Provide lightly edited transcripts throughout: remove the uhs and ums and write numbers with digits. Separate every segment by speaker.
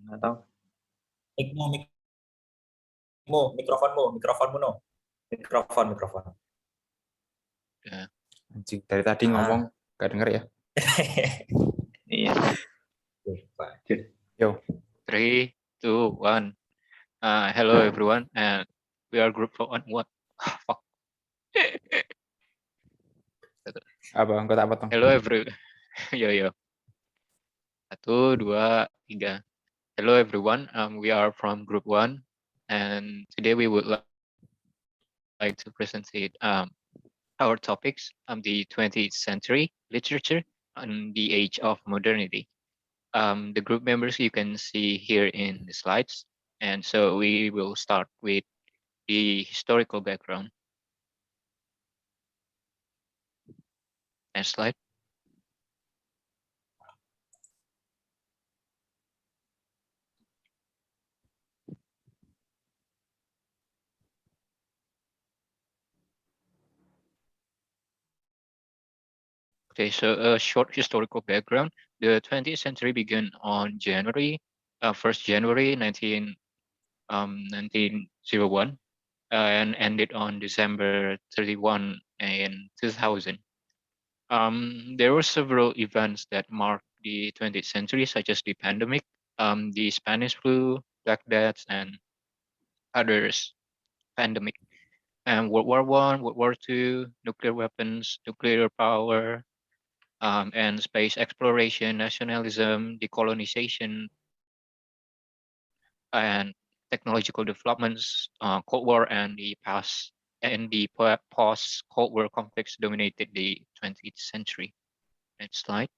Speaker 1: Atau mikrofonmu no. Mikrofon.
Speaker 2: Ya.
Speaker 3: Anjing, dari tadi ngomong gak denger ya.
Speaker 1: Iya.
Speaker 3: Yo.
Speaker 2: 3, 2, 1. Hello everyone, and we are group one. What? Fuck.
Speaker 3: Apa? Engkau tak potong.
Speaker 2: Hello yo. 1, 2, 3. Hello everyone. We are from group 1, and today we would like to present our topics the 20th century literature and the age of modernity. The group members you can see here in the slides, and so we will start with the historical background. Next slide. Okay, so a short historical background. The 20th century began on January 1st January 1901 and ended on December 31 in 2000. There were several events that marked the 20th century, such as the pandemic, the Spanish flu, Black Deaths, and others pandemic. And World War I, World War II, nuclear weapons, nuclear power, and space exploration, nationalism, decolonization, and technological developments, Cold War, and the post-Cold War conflicts dominated the 20th century. Next slide.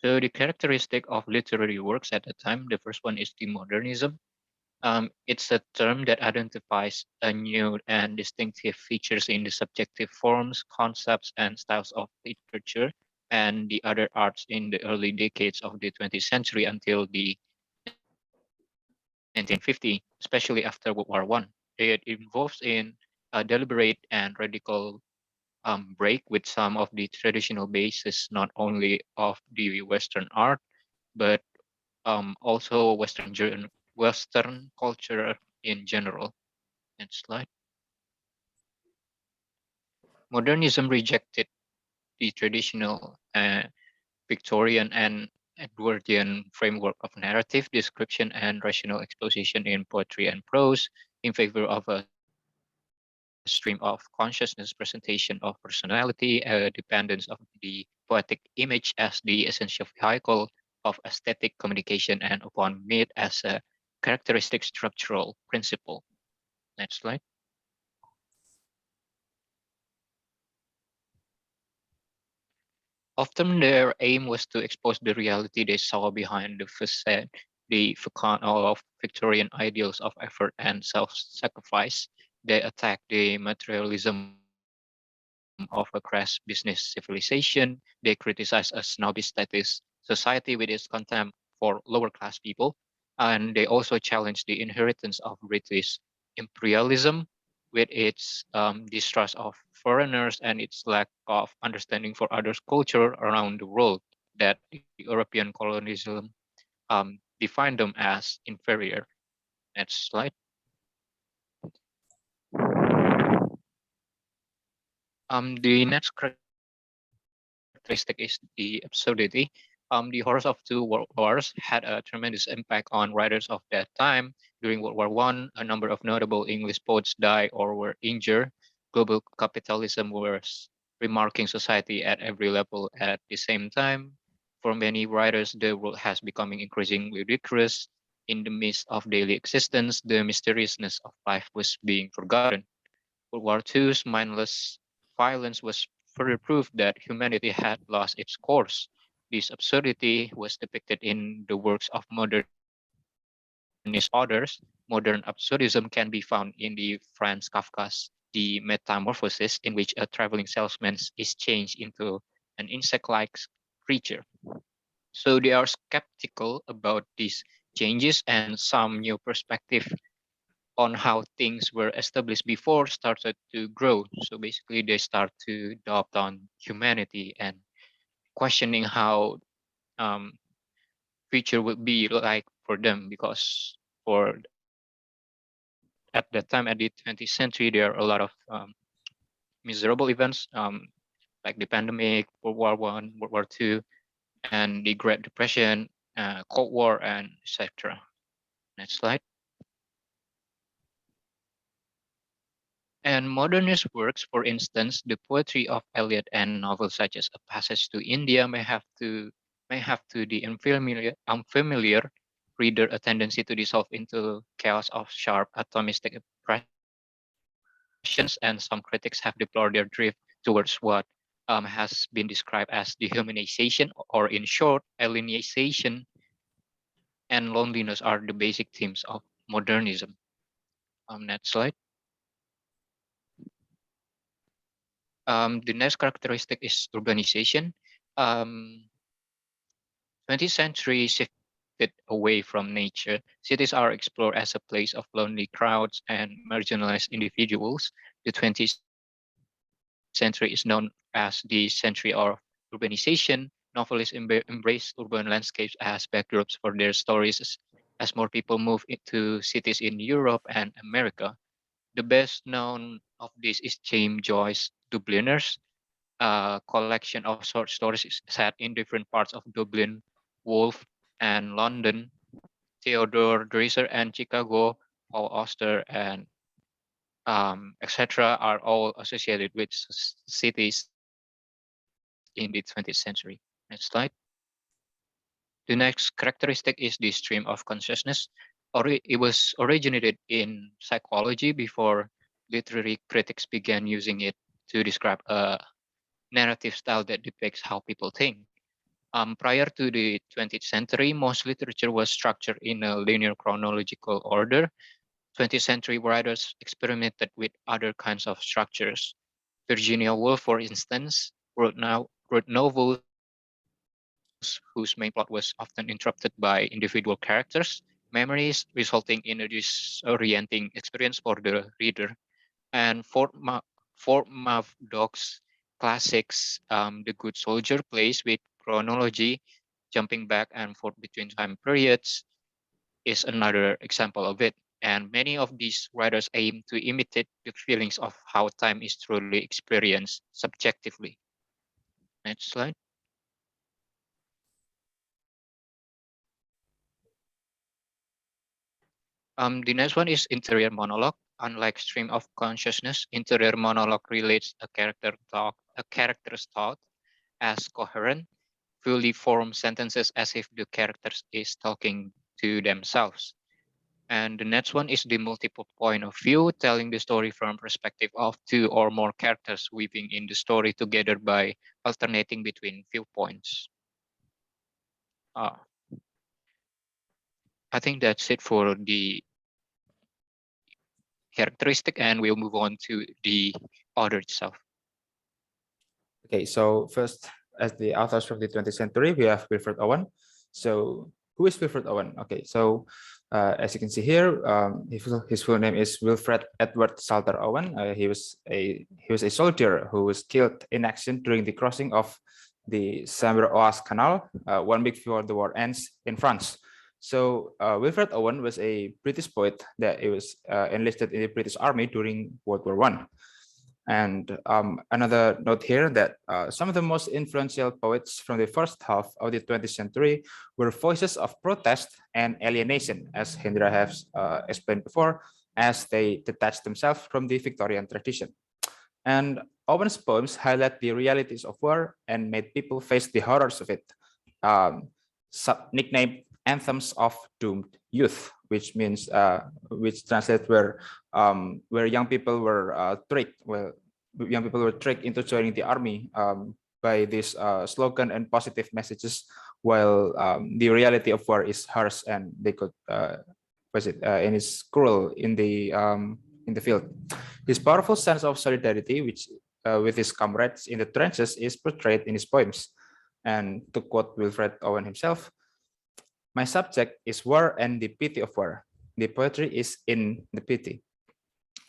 Speaker 2: So the characteristic of literary works at the time, the first one is the modernism. It's a term that identifies a new and distinctive features in the subjective forms, concepts, and styles of literature and the other arts in the early decades of the 20th century until the 1950, especially after World War I. It involves in a deliberate and radical break with some of the traditional bases, not only of the Western art, but also Western culture in general. Next slide. Modernism rejected the traditional Victorian and Edwardian framework of narrative description and rational exposition in poetry and prose in favor of a stream of consciousness presentation of personality, dependence of the poetic image as the essential vehicle of aesthetic communication, and upon myth as a characteristic structural principle. Next slide. Often their aim was to expose the reality they saw behind the facade of Victorian ideals of effort and self-sacrifice. They attacked the materialism of a crass business civilization. They criticize a snobbish status society with its contempt for lower class people. And they also challenge the inheritance of British imperialism with its distrust of foreigners and its lack of understanding for others' culture around the world that European colonialism defined them as inferior. Next slide. The next characteristic is the absurdity. The horrors of two world wars had a tremendous impact on writers of that time. During World War I, a number of notable English poets died or were injured. Global capitalism was remarking society at every level at the same time. For many writers, the world has becoming increasingly ridiculous. In the midst of daily existence, the mysteriousness of life was being forgotten. World War II's mindless violence was further proof that humanity had lost its course. This absurdity was depicted in the works of modernist authors. Modern absurdism can be found in the Franz Kafka's The Metamorphosis, in which a traveling salesman is changed into an insect-like creature. So they are skeptical about these changes, and some new perspective on how things were established before started to grow. So basically, they start to adopt on humanity and questioning how future would be like for them, because for at that time, at the 20th century, there are a lot of miserable events, like the pandemic, World War One, World War Two, and the Great Depression, Cold War, and etc. Next slide. And modernist works, for instance, the poetry of Eliot and novels such as A Passage to India may have to the unfamiliar reader a tendency to dissolve into chaos of sharp atomistic expressions, and some critics have deplored their drift towards what has been described as dehumanization, or in short, alienation and loneliness are the basic themes of modernism. Next slide. The next characteristic is urbanization. 20th century shifted away from nature. Cities are explored as a place of lonely crowds and marginalized individuals. The 20th century is known as the century of urbanization. Novelists embrace urban landscapes as backdrops for their stories as more people move into cities in Europe and America. The best known of this is James Joyce's Dubliners, a collection of short stories set in different parts of Dublin, Wolf, and London. Theodore Dreiser and Chicago, Paul Auster, and etc. are all associated with cities in the 20th century. Next slide. The next characteristic is the stream of consciousness. It was originated in psychology before literary critics began using it to describe a narrative style that depicts how people think. Prior to the 20th century, most literature was structured in a linear chronological order. 20th century writers experimented with other kinds of structures. Virginia Woolf, for instance, wrote novels whose main plot was often interrupted by individual characters' memories, resulting in a disorienting experience for the reader. And Fort Murdoch's classics, The Good Soldier, plays with chronology, jumping back and forth between time periods, is another example of it. And many of these writers aim to imitate the feelings of how time is truly experienced subjectively. Next slide. The next one is interior monologue. Unlike stream of consciousness, interior monologue relates a character's thought as coherent, fully formed sentences as if the characters is talking to themselves. And the next one is the multiple point of view, telling the story from perspective of two or more characters, weaving in the story together by alternating between viewpoints. I think that's it for the characteristic, and we'll move on to the order itself.
Speaker 3: Okay, so first, as the authors from the 20th century, we have Wilfred Owen. So who is Wilfred Owen? Okay, so as you can see here, his full name is Wilfred Edward Salter Owen. He was a soldier who was killed in action during the crossing of the Sambre-Oise Canal 1 week before the war ends in France. So Wilfred Owen was a British poet that he was enlisted in the British Army during World War I. And another note here that some of the most influential poets from the first half of the 20th century were voices of protest and alienation, as Hendra has explained before, as they detached themselves from the Victorian tradition. And Owen's poems highlight the realities of war and made people face the horrors of it. Nicknamed anthems of doomed youth, which means which translates where young people were tricked. Well, young people were tricked into joining the army by this slogan and positive messages, while the reality of war is harsh and they could and it's cruel in the field. His powerful sense of solidarity, which with his comrades in the trenches, is portrayed in his poems. And to quote Wilfred Owen himself, "My subject is war and the pity of war. The poetry is in the pity."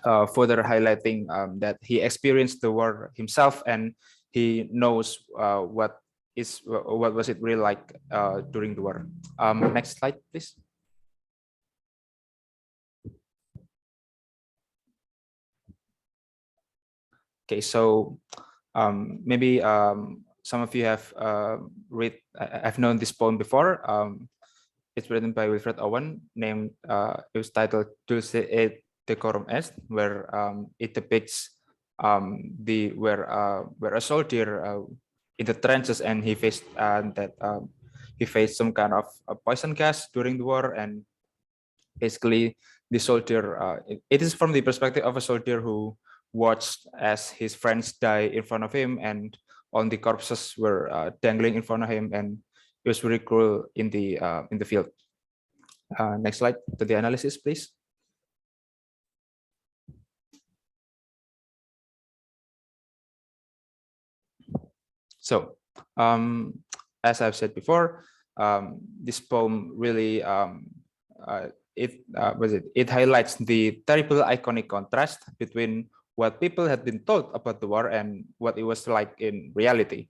Speaker 3: Further highlighting that he experienced the war himself and he knows what what was it really like during the war. Next slide, please. Okay, so maybe some of you have I've known this poem before. It's written by Wilfred Owen, named it was titled Dulce et Decorum Est, where it depicts where a soldier in the trenches, and he faced he faced some kind of poison gas during the war, and basically the soldier it is from the perspective of a soldier who watched as his friends die in front of him, and all the corpses were dangling in front of him, and it was very cruel in the field. Next slide to the analysis, please. So as I've said before, this poem really it highlights the terrible iconic contrast between what people had been told about the war and what it was like in reality,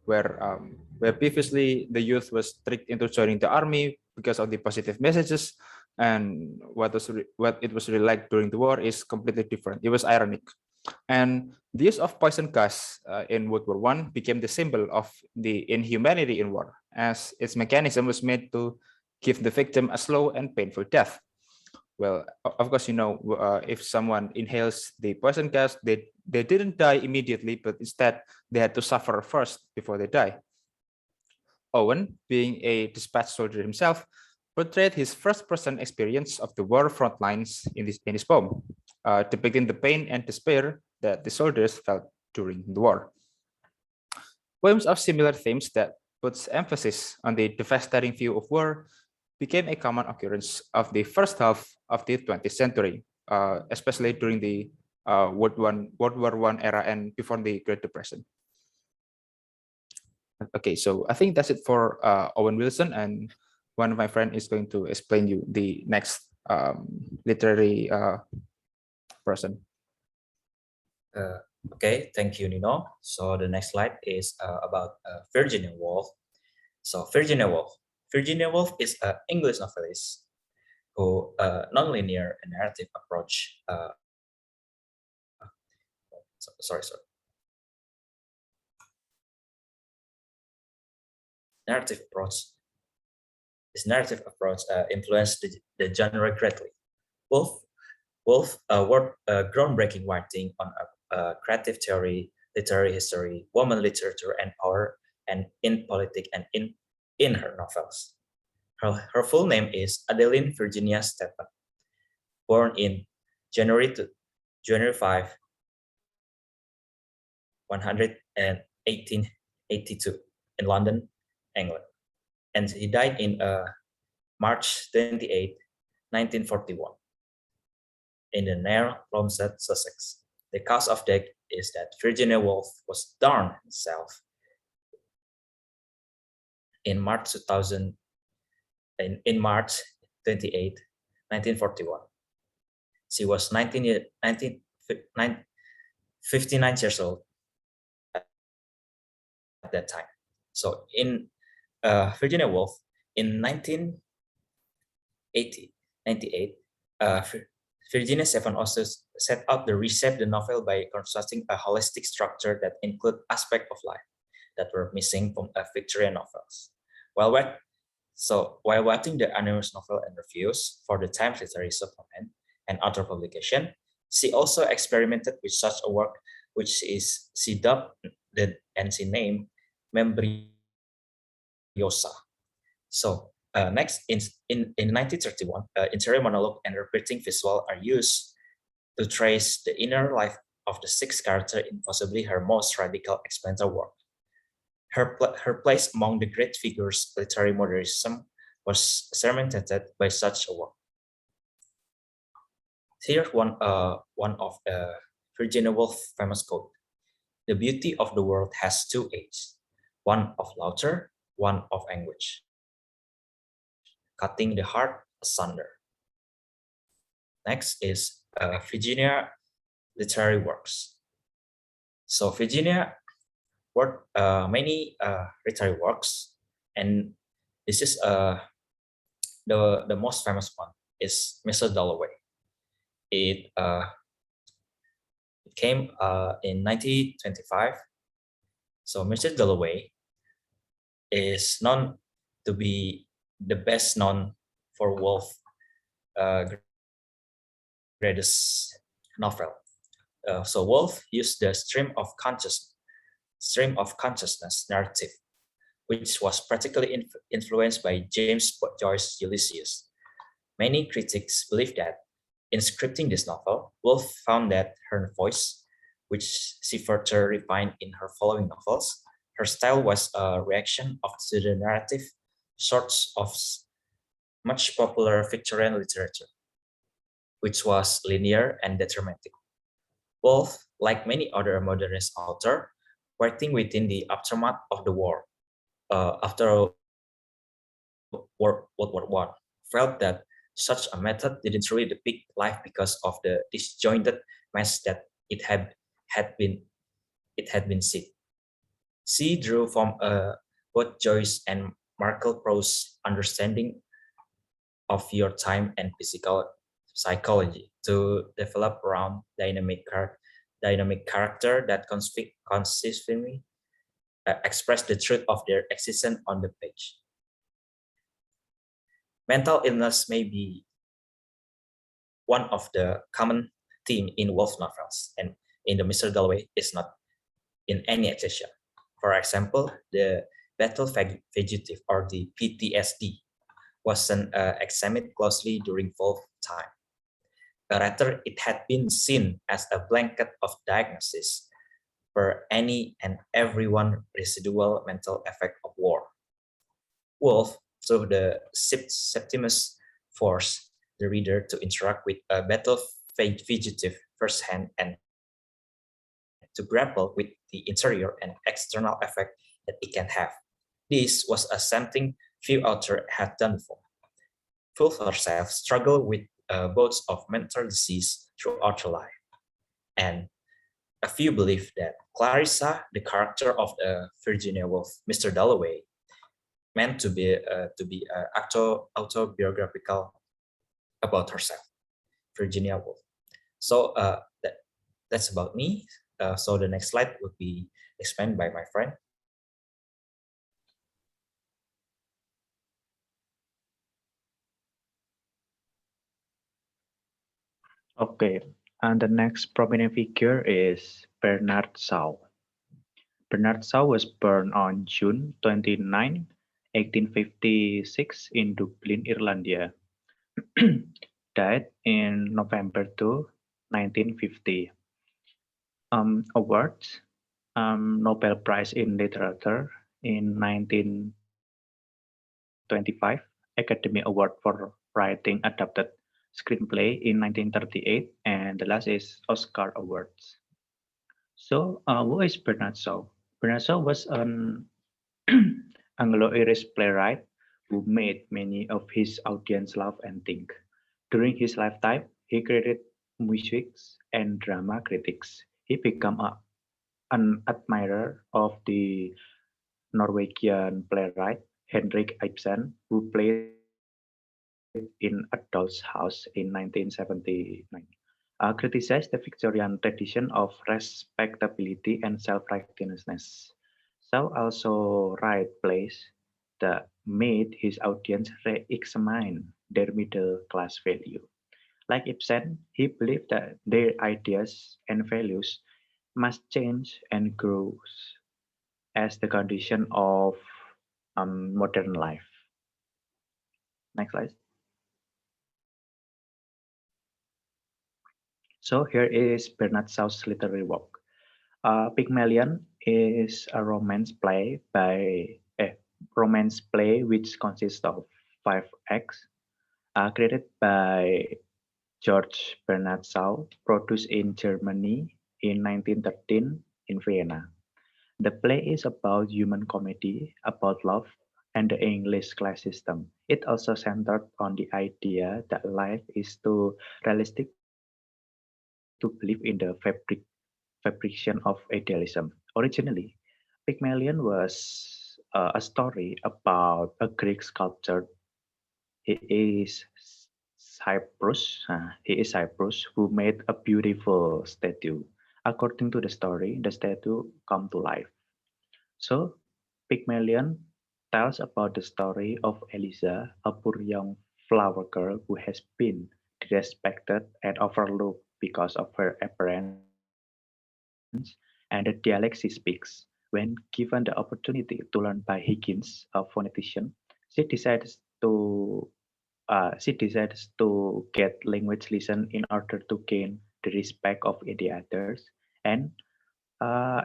Speaker 3: where previously the youth was tricked into joining the army because of the positive messages, and what it was really like during the war is completely different. It was ironic. And the use of poison gas in World War I became the symbol of the inhumanity in war, as its mechanism was made to give the victim a slow and painful death. Well, of course, if someone inhales the poison gas, they didn't die immediately, but instead they had to suffer first before they die. Owen, being a dispatch soldier himself, portrayed his first-person experience of the war front lines in his poem, depicting the pain and despair that the soldiers felt during the war. Poems of similar themes that puts emphasis on the devastating view of war became a common occurrence of the first half of the 20th century, especially during the World War I era and before the Great Depression. Okay, so I think that's it for Owen Wilson, and one of my friends is going to explain you the next literary person.
Speaker 1: Okay, thank you, Nino. So the next slide is about Virginia Woolf. So Virginia Woolf. Virginia Woolf is an English novelist who non-linear narrative approach. Sorry. This narrative approach influenced the genre greatly. Woolf worked groundbreaking writing on creative theory, literary history, woman literature and power, and in politics and in her novels. Her full name is Adeline Virginia Stephen, born in January 5, 1882 in London, England. And he died in March 28, 1941 in the near Plumstead, Sussex. The cause of death is that Virginia Woolf was drowned herself in March 28, 1941. She was 59 years old at that time. So in Virginia Woolf in 1998, Virginia Stephen also set out to reshape the novel by constructing a holistic structure that includes aspects of life that were missing from Victorian novels. While writing the anonymous novel and reviews for the Times Literary Supplement and other publication, she also experimented with such a work, which she dubbed and she named Membriosa. So next, in 1931, interior monologue and repeating visual are used to trace the inner life of the sixth character in possibly her most radical experimental work. Her place among the great figures of literary modernism was cemented by such a work. Here's one of Virginia Woolf's famous quote: "The beauty of the world has two edges, one of laughter, one of anguish, cutting the heart asunder." Next is Virginia literary works. So Virginia many literary works, and this is the most famous one is Mr. Dalloway. It came in 1925. So Mr. Dalloway is known to be the best known for Woolf greatest novel. So Woolf used the stream of consciousness narrative, which was practically influenced by James Joyce's Ulysses. Many critics believe that in scripting this novel, Woolf found that her voice, which she further refined in her following novels, her style was a reaction to the narrative sorts of much popular Victorian literature, which was linear and deterministic. Woolf, like many other modernist authors, writing within the aftermath of the war, after World War One, felt that such a method didn't really depict life because of the disjointed mess that had been seen. She drew from both Joyce and Markel Proust's understanding of your time and physical psychology to develop around dynamic character that consistently express the truth of their existence on the page. Mental illness may be one of the common theme in Woolf novels, and in the Mr. Dalloway is not in any exception. For example, the battle fugitive or the PTSD wasn't examined closely during Woolf time. Rather, it had been seen as a blanket of diagnosis for any and everyone residual mental effect of war. Woolf, through the Septimus, forced the reader to interact with a battle fugitive firsthand and to grapple with the interior and external effect that it can have. This was something few authors had done before. Woolf herself struggled with bouts of mental disease throughout her life, and a few believe that Clarissa, the character of Virginia Woolf, Mr. Dalloway, meant to be autobiographical about herself, Virginia Woolf. So that's about me. So the next slide would be explained by my friend.
Speaker 4: Okay, and the next prominent figure is Bernard Shaw. Bernard Shaw was born on June 29, 1856 in Dublin, Ireland. Died in November 1950. Awards: Nobel Prize in Literature in 1925, Academy Award for Writing Adapted Screenplay in 1938, and the last is Oscar Awards. So, who is Bernard Shaw? Bernard Shaw was an Anglo-Irish playwright who made many of his audience laugh and think. During his lifetime, he created music and drama critics. He became an admirer of the Norwegian playwright Henrik Ibsen, who played in A Doll's House in 1979. Criticized the Victorian tradition of respectability and self-righteousness. Shaw also write plays that made his audience re-examine their middle-class value. Like Ibsen, he believed that their ideas and values must change and grow as the condition of modern life. Next slide. So here is Bernard Shaw's literary work. Pygmalion is a romance play which consists of 5 acts, created by George Bernard Shaw, produced in Germany in 1913 in Vienna. The play is about human comedy, about love, and the English class system. It also centered on the idea that life is too realistic to believe in the fabrication of idealism. Originally, Pygmalion was a story about a Greek sculptor. He is Cyprus who made a beautiful statue. According to the story, the statue come to life. So Pygmalion tells about the story of Eliza, a poor young flower girl who has been disrespected and overlooked because of her appearance and the dialect she speaks. When given the opportunity to learn by Higgins, a phonetician, she decides to get language lesson in order to gain the respect of the others and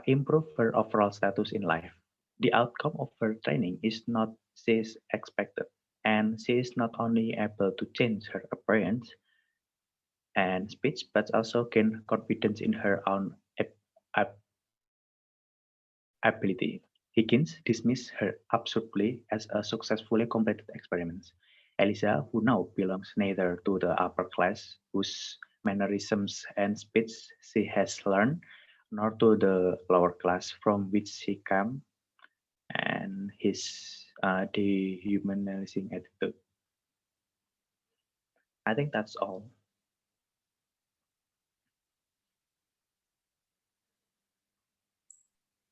Speaker 4: improve her overall status in life. The outcome of her training is not she is expected, and she is not only able to change her appearance and speech, but also gain confidence in her own ab- ability. Higgins dismissed her absurdly as a successfully completed experiment. Eliza, who now belongs neither to the upper class, whose mannerisms and speech she has learned, nor to the lower class from which she came, and his dehumanizing attitude. I think that's all.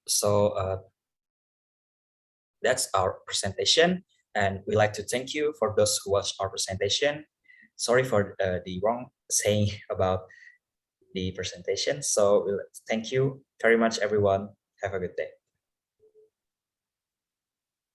Speaker 1: So that's our presentation, and we like to thank you for those who watched our presentation. Sorry for the wrong saying about the presentation. So thank you very much, everyone. Have a good day.